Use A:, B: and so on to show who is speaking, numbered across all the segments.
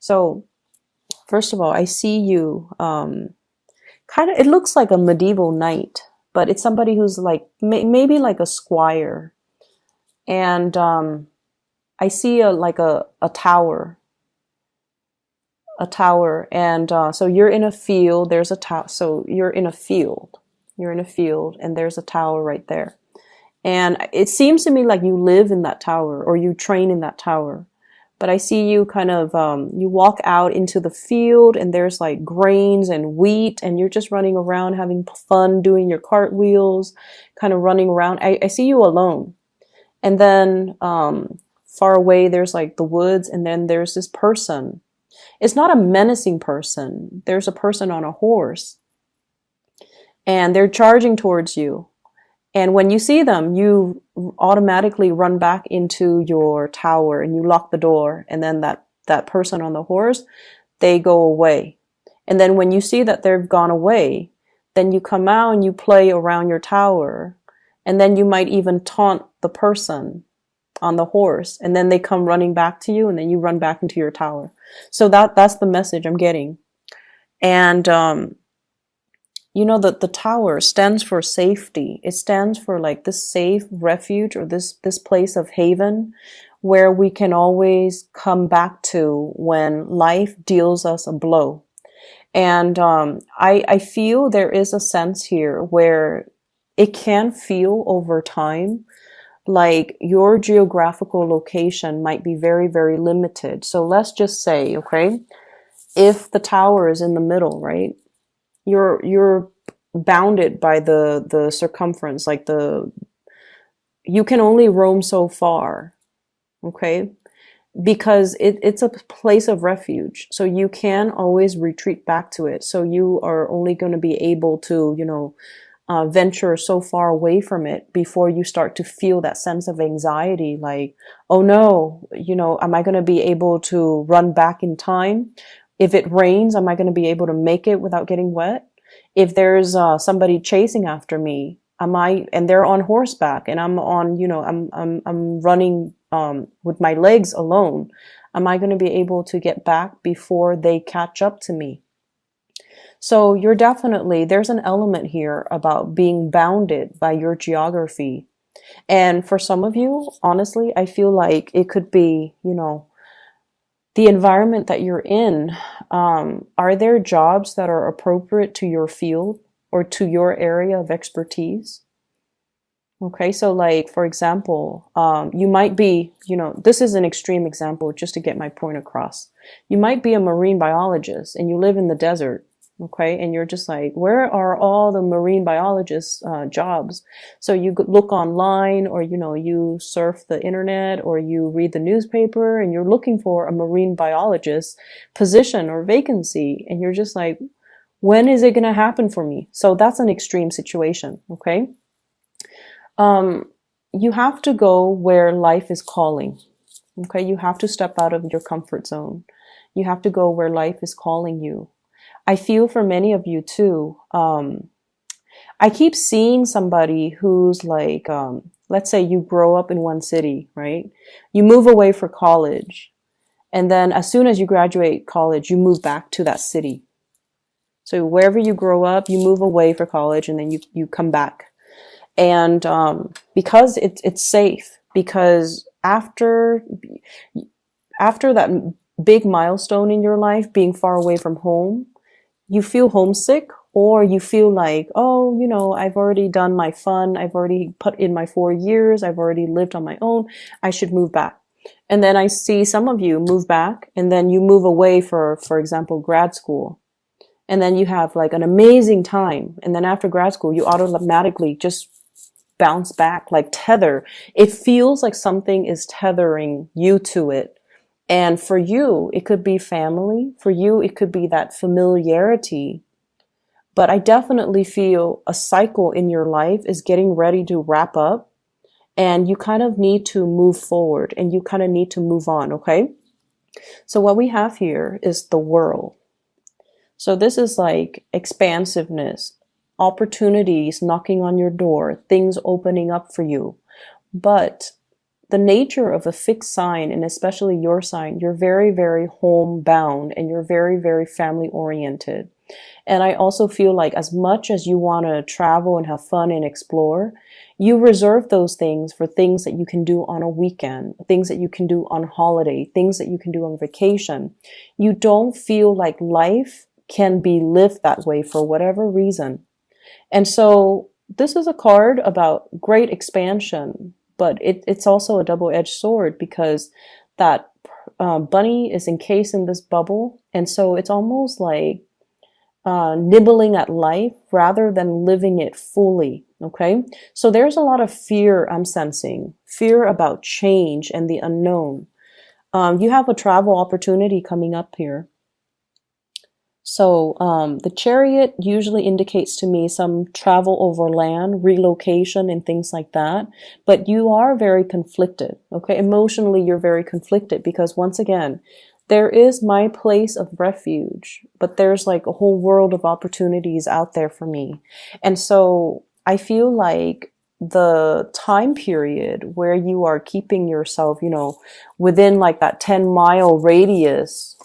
A: So first of all, I see you, kind of, it looks like a medieval knight, but it's somebody who's like, maybe like a squire. And, I see a tower, and so you're in a field. There's a tower. So you're in a field. You're in a field, and there's a tower right there. And it seems to me like you live in that tower or you train in that tower. But I see you kind of, you walk out into the field and there's like grains and wheat and you're just running around having fun doing your cartwheels, kind of running around. I see you alone. And then, far away, there's like the woods, and then there's this person. It's not a menacing person. There's a person on a horse and they're charging towards you. And when you see them, you automatically run back into your tower and you lock the door. And then that person on the horse, they go away. And then when you see that they've gone away, then you come out and you play around your tower. And then you might even taunt the person on the horse. And then they come running back to you and then you run back into your tower. So that's the message I'm getting. And, you know, the tower stands for safety. It stands for like this safe refuge or this place of haven where we can always come back to when life deals us a blow. And I feel there is a sense here where it can feel over time like your geographical location might be very, very limited. So let's just say, okay, if the tower is in the middle, right? You're bounded by the circumference, like you can only roam so far, okay? Because it's a place of refuge. So you can always retreat back to it. So you are only going to be able to, you know, venture so far away from it before you start to feel that sense of anxiety, like, oh no, you know, am I going to be able to run back in time? If it rains, am I going to be able to make it without getting wet? If there's somebody chasing after me, and they're on horseback and I'm on, you know, I'm running with my legs alone, am I going to be able to get back before they catch up to me? So there's an element here about being bounded by your geography. And for some of you, honestly, I feel like it could be, you know, the environment that you're in. Are there jobs that are appropriate to your field or to your area of expertise? Okay, so like, for example, you might be, you know, this is an extreme example just to get my point across. You might be a marine biologist and you live in the desert. Okay, and you're just like, where are all the marine biologist jobs? So you look online, or you know, you surf the internet, or you read the newspaper, and you're looking for a marine biologist position or vacancy, and you're just like, when is it going to happen for me? So that's an extreme situation. Okay, you have to go where life is calling. Okay, you have to step out of your comfort zone. You have to go where life is calling you. I feel for many of you too. I keep seeing somebody who's like, let's say you grow up in one city, right? You move away for college. And then as soon as you graduate college, you move back to that city. So wherever you grow up, you move away for college and then you come back. And because it's safe, because after that big milestone in your life, being far away from home, you feel homesick, or you feel like, oh, you know, I've already done my fun. I've already put in my 4 years. I've already lived on my own. I should move back. And then I see some of you move back and then you move away for example, grad school. And then you have like an amazing time. And then after grad school, you automatically just bounce back, like tether. It feels like something is tethering you to it. And for you, it could be family. For you, it could be that familiarity. But I definitely feel a cycle in your life is getting ready to wrap up. And you kind of need to move forward and you kind of need to move on, okay? So what we have here is the world. So this is like expansiveness, opportunities knocking on your door, things opening up for you. But the nature of a fixed sign, and especially your sign, you're very, very homebound and you're very, very family oriented. And I also feel like as much as you want to travel and have fun and explore, you reserve those things for things that you can do on a weekend, things that you can do on holiday, things that you can do on vacation. You don't feel like life can be lived that way for whatever reason. And so this is a card about great expansion, but it's also a double-edged sword because that bunny is encased in this bubble. And so it's almost like nibbling at life rather than living it fully. Okay. So there's a lot of fear I'm sensing, fear about change and the unknown. You have a travel opportunity coming up here. So the Chariot usually indicates to me some travel over land, relocation, and things like that. But you are very conflicted. Okay. Emotionally, you're very conflicted because once again, there is my place of refuge, but there's like a whole world of opportunities out there for me. And so I feel like the time period where you are keeping yourself, within like that 10-mile radius,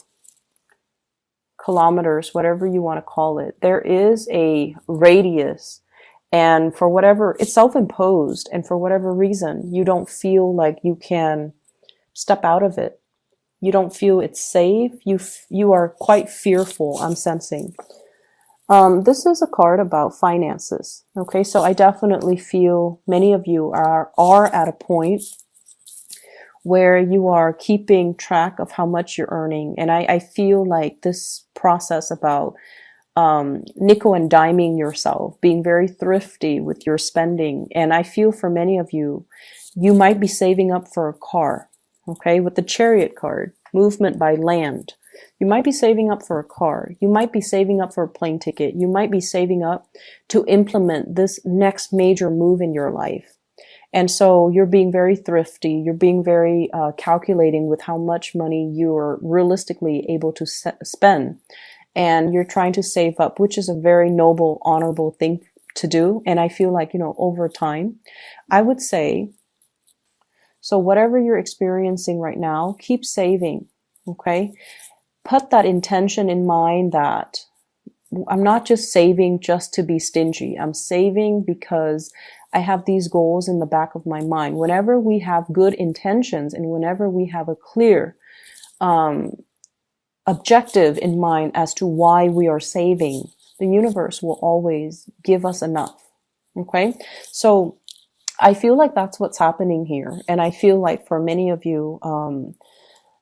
A: kilometers, whatever you want to call it, there is a radius. And for whatever, it's self-imposed. And for whatever reason, you don't feel like you can step out of it. You don't feel it's safe. You are quite fearful, I'm sensing. This is a card about finances. Okay, so I definitely feel many of you are at a point where you are keeping track of how much you're earning. And I feel like this process about nickel and diming yourself, being very thrifty with your spending. And I feel for many of you, you might be saving up for a car. Okay, with the Chariot card, movement by land. You might be saving up for a car. You might be saving up for a plane ticket. You might be saving up to implement this next major move in your life. And so you're being very thrifty. You're being very calculating with how much money you're realistically able to spend. And you're trying to save up, which is a very noble, honorable thing to do. And I feel like, over time, I would say, so whatever you're experiencing right now, keep saving, okay? Put that intention in mind that I'm not just saving just to be stingy. I'm saving because I have these goals in the back of my mind. Whenever we have good intentions and whenever we have a clear objective in mind as to why we are saving, the universe will always give us enough, okay? So I feel like that's what's happening here. And I feel like for many of you,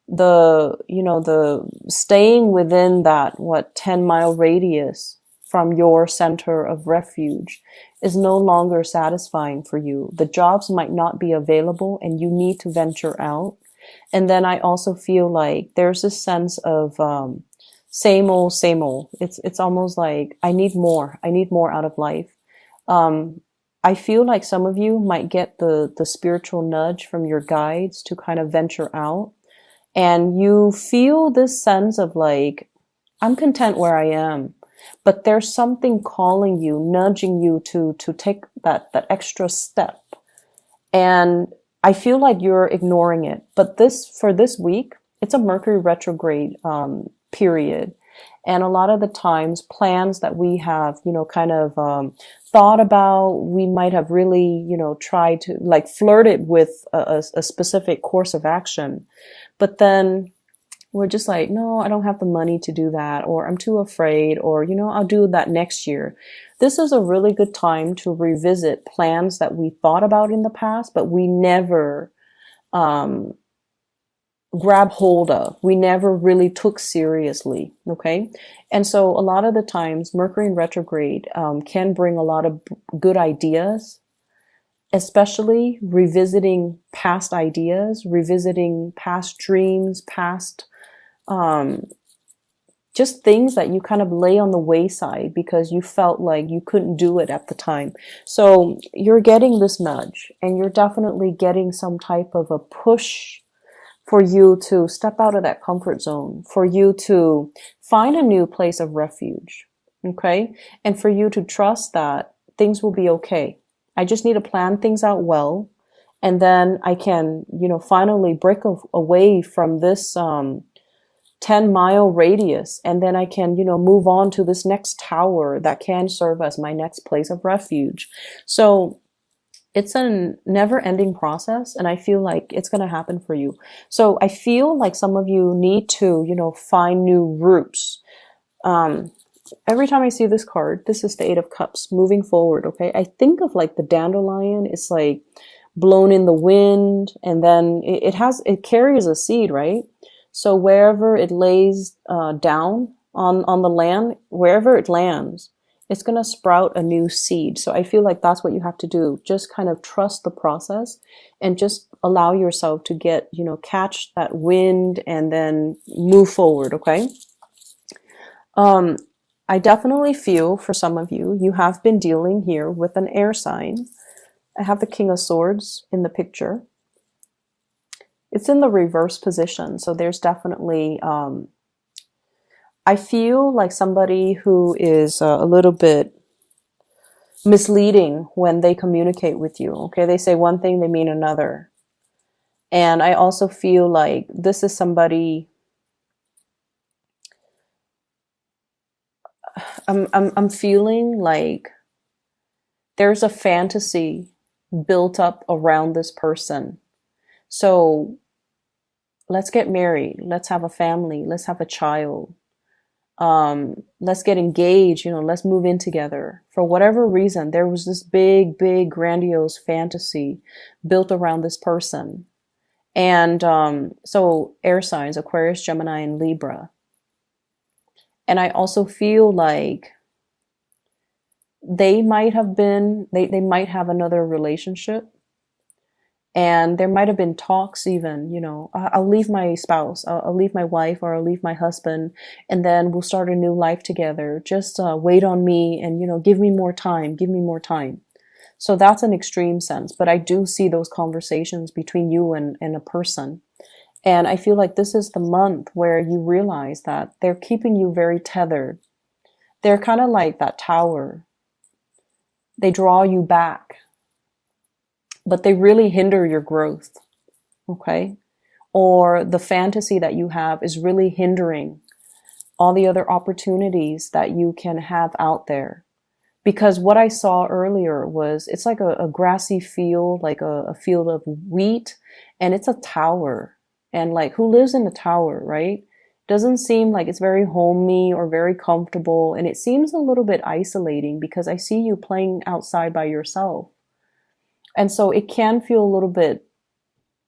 A: the staying within that, 10-mile radius from your center of refuge is no longer satisfying for you. The jobs might not be available and you need to venture out. And then I also feel like there's this sense of, same old, same old. It's almost like I need more out of life. I feel like some of you might get the spiritual nudge from your guides to kind of venture out. And you feel this sense of like, I'm content where I am. But there's something calling you, nudging you to take that extra step. And I feel like you're ignoring it. But for this week, it's a Mercury retrograde period. And a lot of the times, plans that we have, kind of thought about, we might have really, tried to like flirted with a specific course of action. But then we're just like, no, I don't have the money to do that, or I'm too afraid, or, I'll do that next year. This is a really good time to revisit plans that we thought about in the past, but we never grab hold of. We never really took seriously. Okay. And so a lot of the times Mercury in retrograde can bring a lot of good ideas, especially revisiting past ideas, revisiting past dreams, past just things that you kind of lay on the wayside because you felt like you couldn't do it at the time. So you're getting this nudge, and you're definitely getting some type of a push for you to step out of that comfort zone, for you to find a new place of refuge, okay? And for you to trust that things will be okay. I just need to plan things out well, And then I can, finally break away from this 10-mile radius, and then I can, move on to this next tower that can serve as my next place of refuge. So it's a never ending process, and I feel like it's going to happen for you. So I feel like some of you need to, find new routes. Every time I see this card, this is the Eight of Cups, moving forward, okay? I think of like the dandelion. It's like blown in the wind, and then it carries a seed, right? So wherever it lays down on the land, wherever it lands, it's going to sprout a new seed. So I feel like that's what you have to do. Just kind of trust the process and just allow yourself to get, catch that wind and then move forward, okay? I definitely feel for some of you, you have been dealing here with an air sign. I have the King of Swords in the picture. It's in the reverse position, so there's definitely, I feel like somebody who is a little bit misleading when they communicate with you, okay? They say one thing, they mean another. And I also feel like this is somebody, I'm feeling like there's a fantasy built up around this person. So let's get married. Let's have a family. Let's have a child. Let's get engaged. Let's move in together. For whatever reason, there was this big, big, grandiose fantasy built around this person. And so air signs, Aquarius, Gemini, and Libra. And I also feel like they might have another relationship. And there might have been talks even, I'll leave my spouse, I'll leave my wife, or I'll leave my husband, and then we'll start a new life together. Just wait on me and, give me more time, give me more time. So that's an extreme sense, but I do see those conversations between you and a person. And I feel like this is the month where you realize that they're keeping you very tethered. They're kind of like that tower. They draw you back, but they really hinder your growth, okay? Or the fantasy that you have is really hindering all the other opportunities that you can have out there. Because what I saw earlier was, it's like a grassy field, like a field of wheat, and it's a tower. And like, who lives in a tower, right? Doesn't seem like it's very homey or very comfortable. And it seems a little bit isolating because I see you playing outside by yourself. And so it can feel a little bit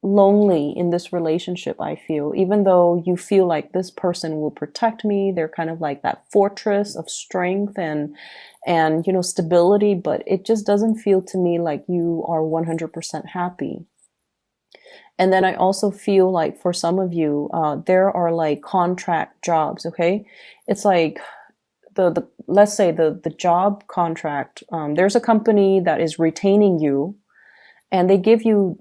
A: lonely in this relationship, I feel, even though you feel like this person will protect me. They're kind of like that fortress of strength and stability, but it just doesn't feel to me like you are 100% happy. And then I also feel like for some of you, there are like contract jobs, okay? It's like let's say the job contract, there's a company that is retaining you, and they give you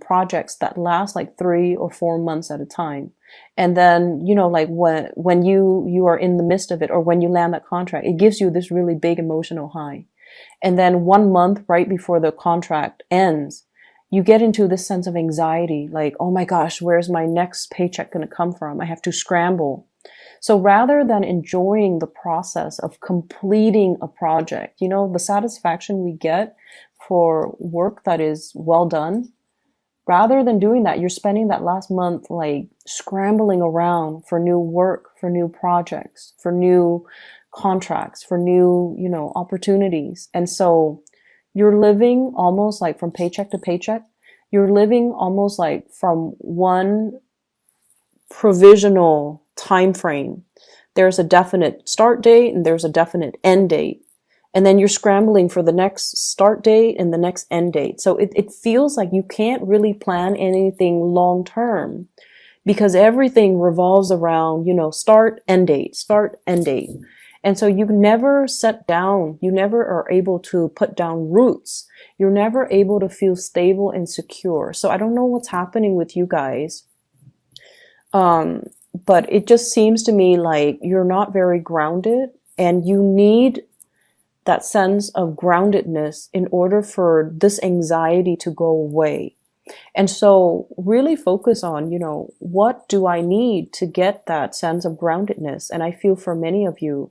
A: projects that last like 3 or 4 months at a time. And then, like when you are in the midst of it, or when you land that contract, it gives you this really big emotional high. And then 1 month right before the contract ends, you get into this sense of anxiety, like, oh my gosh, where's my next paycheck going to come from? I have to scramble. So rather than enjoying the process of completing a project, the satisfaction we get for work that is well done, rather than doing that, you're spending that last month like scrambling around for new work, for new projects, for new contracts, for new, opportunities. And so you're living almost like from paycheck to paycheck. You're living almost like from one provisional time frame. There's a definite start date and there's a definite end date. And then you're scrambling for the next start date and the next end date. So it feels like you can't really plan anything long term because everything revolves around, start, end date, start, end date. And so you never set down, you never are able to put down roots. You're never able to feel stable and secure. So I don't know what's happening with you guys. But it just seems to me like you're not very grounded, and you need that sense of groundedness in order for this anxiety to go away. And so really focus on, what do I need to get that sense of groundedness? And I feel for many of you,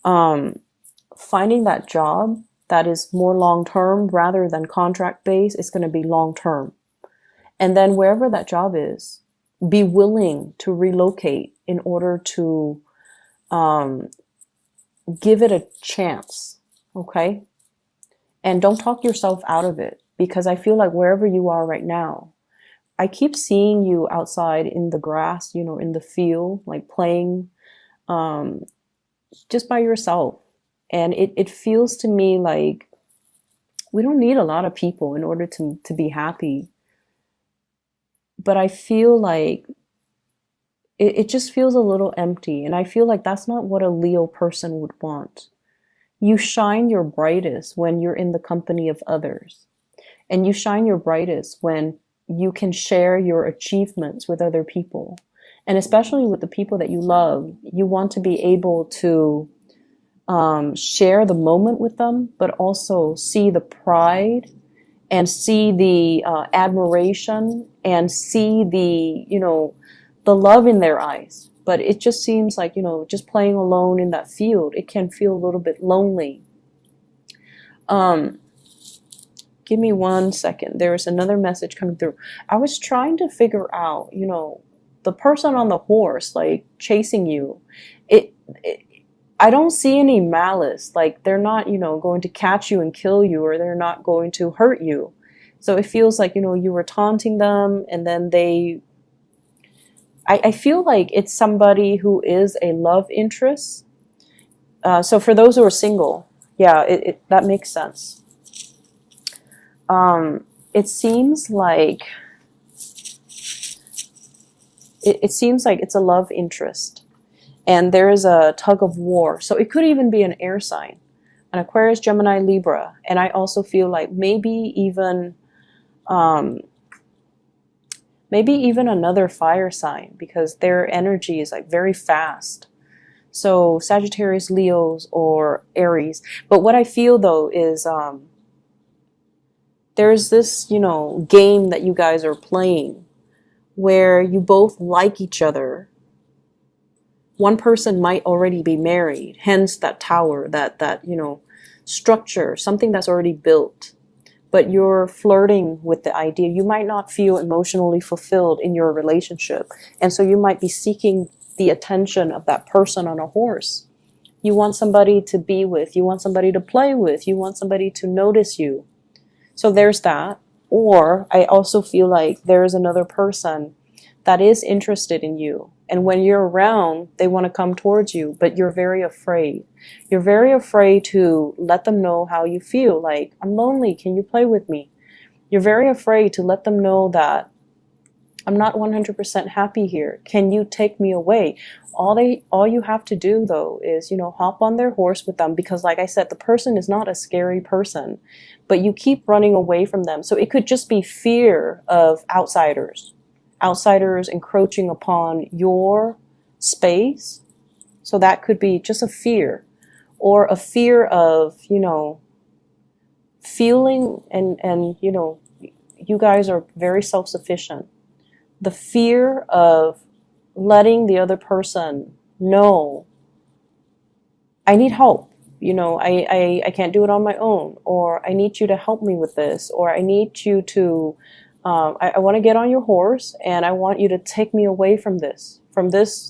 A: um, finding that job that is more long term rather than contract based is going to be long term. And then wherever that job is, be willing to relocate in order to um, give it a chance. Okay. And don't talk yourself out of it, because I feel like wherever you are right now, I keep seeing you outside in the grass, in the field, like playing, um, just by yourself. And it feels to me like we don't need a lot of people in order to be happy. But I feel like it just feels a little empty. And I feel like that's not what a Leo person would want. You shine your brightest when you're in the company of others. And you shine your brightest when you can share your achievements with other people. And especially with the people that you love, you want to be able to share the moment with them, but also see the pride and see the admiration and see the love in their eyes. But it just seems like, just playing alone in that field, it can feel a little bit lonely. Give me 1 second. There is another message coming through. I was trying to figure out, the person on the horse, like chasing you, it I don't see any malice. Like they're not, going to catch you and kill you, or they're not going to hurt you. So it feels like, you were taunting them, and then I feel like it's somebody who is a love interest. So for those who are single, yeah, that makes sense. It seems like it's a love interest. And there is a tug of war. So it could even be an air sign, an Aquarius, Gemini, Libra. And I also feel like maybe even another fire sign, because their energy is like very fast. So Sagittarius, Leos, or Aries. But what I feel though is there's this, game that you guys are playing where you both like each other. One person might already be married, hence that tower, that structure, something that's already built. But you're flirting with the idea. You might not feel emotionally fulfilled in your relationship. And so you might be seeking the attention of that person on a horse. You want somebody to be with. You want somebody to play with. You want somebody to notice you. So there's that. Or I also feel like there's another person that is interested in you. And when you're around, they want to come towards you, but you're very afraid. You're very afraid to let them know how you feel. Like, I'm lonely. Can you play with me? You're very afraid to let them know that I'm not 100% happy here. Can you take me away? All you have to do though is, hop on their horse with them, because like I said, the person is not a scary person, but you keep running away from them. So it could just be fear of outsiders encroaching upon your space. So that could be just a fear, or a fear of, feeling and you guys are very self-sufficient. The fear of letting the other person know, I need help. I can't do it on my own, or I need you to help me with this, or I need you to I want to get on your horse, and I want you to take me away from this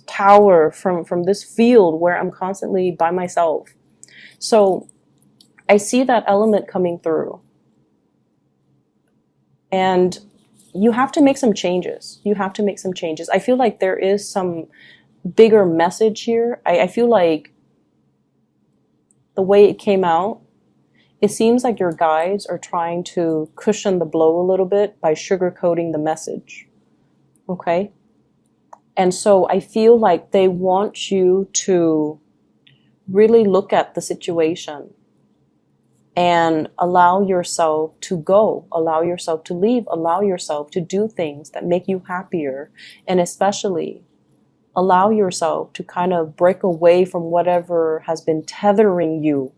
A: tower, from this field where I'm constantly by myself. So I see that element coming through. And you have to make some changes. I feel like there is some bigger message here. I feel like the way it came out, it seems like your guides are trying to cushion the blow a little bit by sugarcoating the message. Okay? And so I feel like they want you to really look at the situation and allow yourself to go, allow yourself to leave, allow yourself to do things that make you happier, and especially allow yourself to kind of break away from whatever has been tethering you